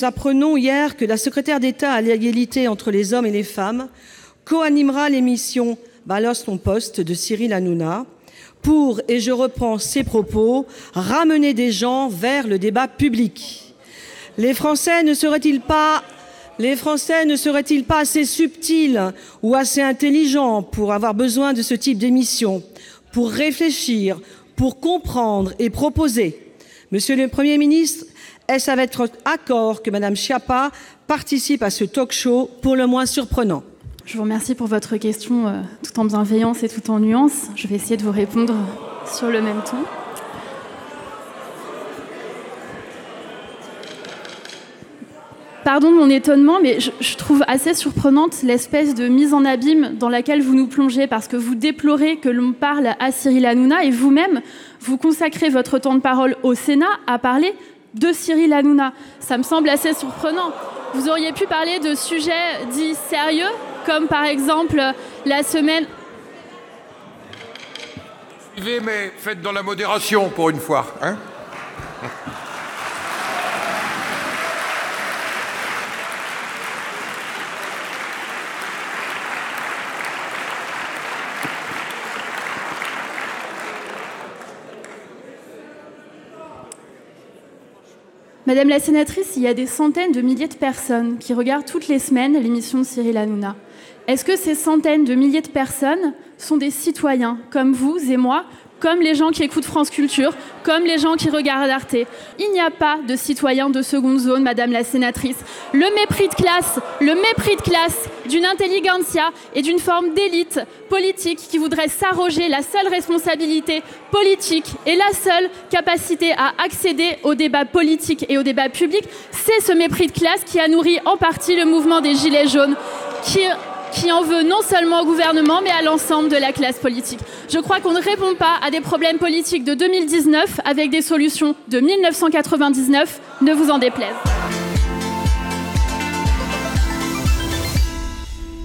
nous apprenons hier que la secrétaire d'État à l'égalité entre les hommes et les femmes co-animera l'émission « Balance ton poste » de Cyril Hanouna pour, et je reprends ses propos, ramener des gens vers le débat public. Les Français ne seraient-ils pas assez subtils ou assez intelligents pour avoir besoin de ce type d'émission, pour réfléchir, pour comprendre et proposer? Monsieur le Premier ministre, est-ce avec votre accord que Mme Schiappa participe à ce talk-show pour le moins surprenant? Je vous remercie pour votre question, tout en bienveillance et tout en nuance. Je vais essayer de vous répondre sur le même ton. Pardon de mon étonnement, mais je trouve assez surprenante l'espèce de mise en abîme dans laquelle vous nous plongez, parce que vous déplorez que l'on parle à Cyril Hanouna et vous-même, vous consacrez votre temps de parole au Sénat à parler de Cyril Hanouna. Ça me semble assez surprenant. Vous auriez pu parler de sujets dits sérieux, comme par exemple la semaine... Suivez, mais faites dans la modération pour une fois, hein. Madame la sénatrice, il y a des centaines de milliers de personnes qui regardent toutes les semaines l'émission de Cyril Hanouna. Est-ce que ces centaines de milliers de personnes sont des citoyens comme vous et moi, comme les gens qui écoutent France Culture, comme les gens qui regardent Arte? Il n'y a pas de citoyens de seconde zone, Madame la sénatrice. Le mépris de classe d'une intelligentsia et d'une forme d'élite politique qui voudrait s'arroger la seule responsabilité politique et la seule capacité à accéder au débat politique et au débat public, c'est ce mépris de classe qui a nourri en partie le mouvement des Gilets jaunes, qui en veut non seulement au gouvernement, mais à l'ensemble de la classe politique. Je crois qu'on ne répond pas à des problèmes politiques de 2019 avec des solutions de 1999, ne vous en déplaise.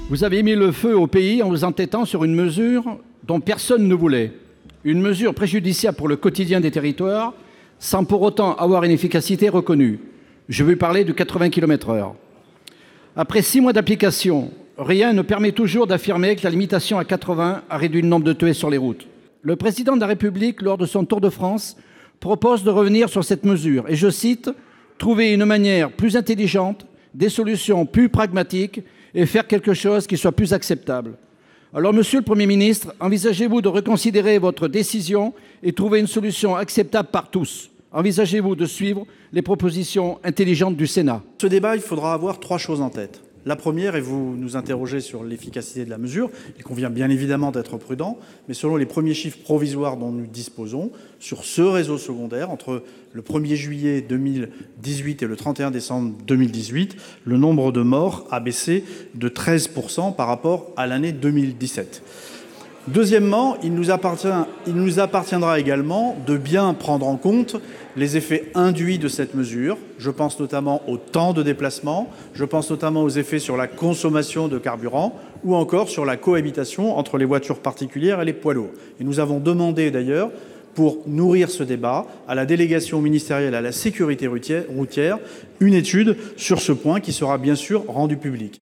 Vous avez mis le feu au pays en vous entêtant sur une mesure dont personne ne voulait. Une mesure préjudiciable pour le quotidien des territoires, sans pour autant avoir une efficacité reconnue. Je veux parler de 80 km/h. Après 6 mois d'application, rien ne permet toujours d'affirmer que la limitation à 80 a réduit le nombre de tués sur les routes. Le président de la République, lors de son Tour de France, propose de revenir sur cette mesure et, je cite, « trouver une manière plus intelligente, des solutions plus pragmatiques et faire quelque chose qui soit plus acceptable ». Alors, Monsieur le Premier ministre, envisagez-vous de reconsidérer votre décision et trouver une solution acceptable par tous? Envisagez-vous de suivre les propositions intelligentes du Sénat? Ce débat, il faudra avoir 3 choses en tête. La première, et vous nous interrogez sur l'efficacité de la mesure, il convient bien évidemment d'être prudent, mais selon les premiers chiffres provisoires dont nous disposons, sur ce réseau secondaire, entre le 1er juillet 2018 et le 31 décembre 2018, le nombre de morts a baissé de 13% par rapport à l'année 2017. Deuxièmement, il nous appartiendra également de bien prendre en compte les effets induits de cette mesure. Je pense notamment au temps de déplacement, je pense notamment aux effets sur la consommation de carburant ou encore sur la cohabitation entre les voitures particulières et les poids lourds. Et nous avons demandé d'ailleurs, pour nourrir ce débat, à la délégation ministérielle à la sécurité routière, une étude sur ce point qui sera bien sûr rendue publique.